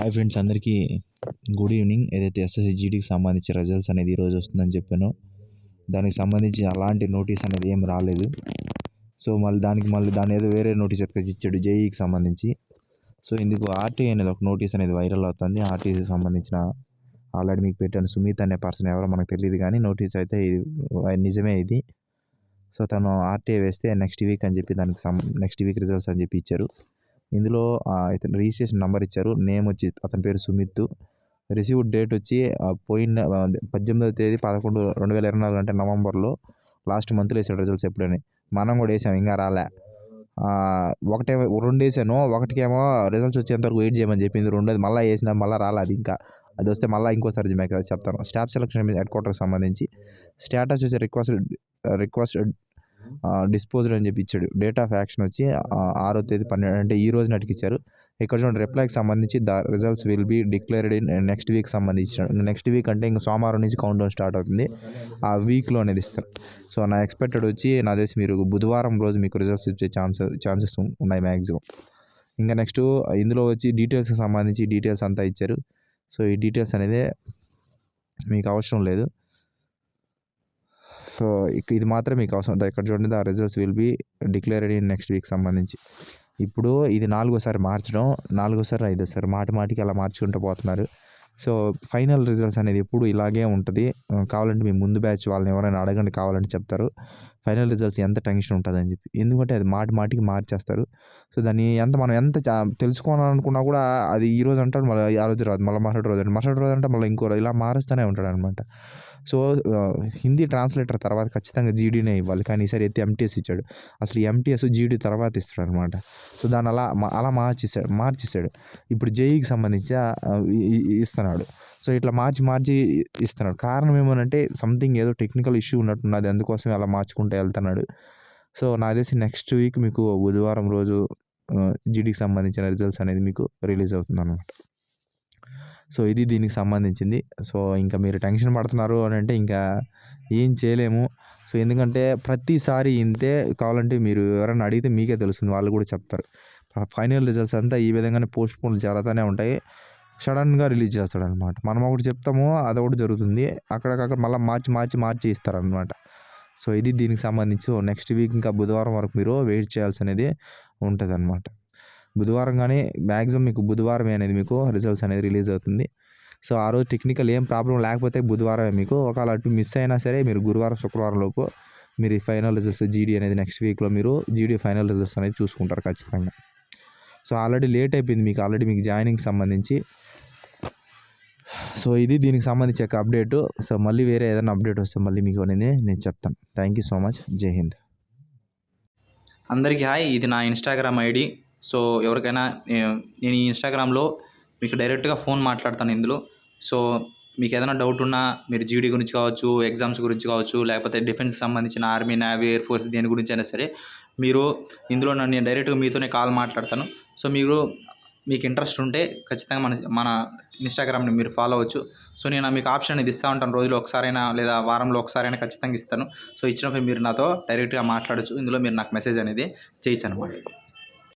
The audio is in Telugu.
హాయ్ ఫ్రెండ్స్, అందరికీ గుడ్ ఈవినింగ్. ఏదైతే ఎస్ఎస్సి జీడీకి సంబంధించి రిజల్ట్స్ అనేది ఈరోజు వస్తుందని చెప్పానో, దానికి సంబంధించి అలాంటి నోటీస్ అనేది ఏం రాలేదు. సో దాని ఏదో వేరే నోటీస్ ఎత్తుకొచ్చి ఇచ్చాడు జేఈకి సంబంధించి. సో ఇందుకు ఆర్టీఐ అనేది ఒక నోటీస్ అనేది వైరల్ అవుతుంది. ఆర్టీఐకి సంబంధించిన ఆల్రెడీ మీకు పెట్టాను. సుమిత్ అనే పర్సన్ ఎవరో మనకు తెలియదు, కానీ నోటీస్ అయితే నిజమే ఇది. సో తను ఆర్టీఐ వేస్తే నెక్స్ట్ వీక్ అని చెప్పి దానికి నెక్స్ట్ వీక్ రిజల్ట్స్ అని చెప్పి ఇచ్చారు. ఇందులో ఇతను రిజిస్ట్రేషన్ నెంబర్ ఇచ్చారు. నేమ్ వచ్చి అతని పేరు సుమిత్. రిసీవ్డ్ డేట్ వచ్చి పోయిన 18వ తేదీ 11 2024 అంటే నవంబర్లో లాస్ట్ మంత్లో వేసాడు రిజల్ట్స్. ఎప్పుడని మనం కూడా వేసాం, ఇంకా రాలే. రెండు వేసాను. ఒకటికేమో రిజల్ట్స్ వచ్చేంతవరకు వెయిట్ చేయమని చెప్పింది. రెండోది మళ్ళీ వేసినా మళ్ళీ రాలేదు. ఇంకా అది వస్తే మళ్ళీ ఇంకోసారి చెప్తాను. స్టాఫ్ సెలక్షన్ హెడ్ క్వార్టర్కి సంబంధించి స్టేటస్ వచ్చి రిక్వెస్ట్ డిస్పోజ్డ్ అని చెప్పి ఇచ్చాడు. డేట్ ఆఫ్ యాక్షన్ వచ్చి 6వ తేదీ 12 అంటే ఈ రోజు నాటికి ఇచ్చారు. ఇక్కడ చూడండి, రిప్లైకి సంబంధించి the results will be declared in next week సంబంధించాడు. నెక్స్ట్ వీక్ అంటే ఇంకా సోమవారం నుంచి కౌంట్ డౌన్ స్టార్ట్ అవుతుంది. ఆ వీక్లో అనేది ఇస్తారు. సో నా ఎక్స్పెక్టెడ్ వచ్చి నా తెలిసి మీరు బుధవారం రోజు మీకు రిజల్ట్స్ ఇచ్చే ఛాన్సెస్ ఉన్నాయి మ్యాక్సిమం. ఇంకా నెక్స్ట్ ఇందులో వచ్చి డీటెయిల్స్కి సంబంధించి డీటెయిల్స్ అంతా ఇచ్చారు. సో ఈ డీటెయిల్స్ అనేది మీకు అవసరం లేదు. సో ఇది మాత్రం మీకు అవసరం. ఇక్కడ చూడండి, the results will be declared in next week సంబంధించి. ఇప్పుడు ఇది 4వసారి మార్చడం, 4వసారి 5వసారి మాటికి అలా మార్చుకుంటూ పోతున్నారు. సో ఫైనల్ రిజల్ట్స్ అనేది ఎప్పుడు ఇలాగే ఉంటుంది. కావాలంటే మీ ముందు బ్యాచ్ వాళ్ళని ఎవరైనా అడగండి, కావాలంటే చెప్తారు ఫైనల్ రిజల్ట్స్ ఎంత టెన్షన్ ఉంటుంది అని చెప్పి. ఎందుకంటే అది మాటికి మార్చేస్తారు. సో దాన్ని మనం ఎంత తెలుసుకోవాలనుకున్నా కూడా అది ఈ రోజు అంటాడు, మళ్ళీ ఆ రోజు రాదు, మళ్ళీ మరుసటి రోజు అంటే మళ్ళీ ఇంకో ఇలా మారుస్తూనే ఉంటాడు అనమాట. సో హిందీ ట్రాన్స్లేటర్ తర్వాత ఖచ్చితంగా జీడీనే ఇవ్వాలి, కానీ ఈసారి ఎంటీఎస్ ఇచ్చాడు. అసలు ఎంటీఎస్ జీడీ తర్వాత ఇస్తాడు అనమాట. సో దాన్ని అలా మార్చేసాడు. ఇప్పుడు జేఈకి సంబంధించి ఇస్తున్నాడు. సో ఇట్లా మార్చి ఇస్తున్నాడు. కారణం ఏమనంటే సంథింగ్ ఏదో టెక్నికల్ ఇష్యూ ఉన్నట్టున్నది, అందుకోసమే అలా మార్చుకుంటూ వెళ్తున్నాడు. సో నాకు తెలిసి నెక్స్ట్ వీక్ మీకు బుధవారం రోజు జీడీకి సంబంధించిన రిజల్ట్స్ అనేది మీకు రిలీజ్ అవుతుంది అనమాట. సో ఇది దీనికి సంబంధించింది. సో ఇంకా మీరు టెన్షన్ పడుతున్నారు అని అంటే ఇంకా ఏం చేయలేము. సో ఎందుకంటే ప్రతిసారి ఇంతే. కావాలంటే మీరు ఎవరైనా అడిగితే మీకే తెలుస్తుంది, వాళ్ళు కూడా చెప్తారు. ఫైనల్ రిజల్ట్స్ అంతా ఈ విధంగానే పోస్ట్పోన్లు జరుగుతూనే ఉంటాయి. సడన్గా రిలీజ్ చేస్తాడనమాట. మనం ఒకటి చెప్తాము, అదొకటి జరుగుతుంది. అక్కడికక్కడ మళ్ళీ మార్చి ఇస్తారనమాట. సో ఇది దీనికి సంబంధించి నెక్స్ట్ వీక్ ఇంకా బుధవారం వరకు మీరు వెయిట్ చేయాల్సి అనేది ఉంటుంది అనమాట. బుధవారం కానీ మ్యాక్సిమం మీకు బుధవారమే అనేది మీకు రిజల్ట్స్ అనేది రిలీజ్ అవుతుంది. సో ఆ రోజు టెక్నికల్ ఏం ప్రాబ్లం లేకపోతే బుధవారమే మీకు. ఒకవేళ అటు మిస్ అయినా సరే మీరు గురువారం శుక్రవారం లోపు మీరు ఈ ఫైనల్ రిజల్ట్స్ జీడీ అనేది నెక్స్ట్ వీక్లో మీరు జీడీ ఫైనల్ రిజల్ట్స్ అనేది చూసుకుంటారు ఖచ్చితంగా. సో ఆల్రెడీ లేట్ అయిపోయింది మీకు జాయినింగ్ సంబంధించి. సో ఇది దీనికి సంబంధించి ఒక అప్డేటు. సో మళ్ళీ వేరే ఏదైనా అప్డేట్ వస్తే మళ్ళీ మీకు అనేది నేను చెప్తాను. Thank you so much. జై హింద్. అందరికీ హాయ్. ఇది నా ఇన్స్టాగ్రామ్ ఐడి. సో ఎవరికైనా నేను ఈ ఇన్స్టాగ్రామ్లో మీకు డైరెక్ట్గా ఫోన్ మాట్లాడతాను ఇందులో. సో మీకు ఏదైనా డౌట్ ఉన్నా మీరు జీడీ గురించి కావచ్చు, ఎగ్జామ్స్ గురించి కావచ్చు, లేకపోతే డిఫెన్స్కి సంబంధించిన ఆర్మీ, నేవీ, ఎయిర్ ఫోర్స్ దేని గురించి అయినా సరే మీరు ఇందులో నేను డైరెక్ట్గా మీతోనే కాల్ మాట్లాడతాను. సో మీకు ఇంట్రెస్ట్ ఉంటే ఖచ్చితంగా మన ఇన్స్టాగ్రామ్ని మీరు ఫాలో అవ్వచ్చు. సో నేను మీకు ఆప్షన్ అనేది ఇస్తూ ఉంటాను. రోజులో ఒకసారైనా లేదా వారంలో ఒకసారైనా ఖచ్చితంగా ఇస్తాను. సో ఇచ్చినప్పుడు మీరు నాతో డైరెక్ట్గా మాట్లాడచ్చు. ఇందులో మీరు నాకు మెసేజ్ అనేది చేయొచ్చు అనమాట.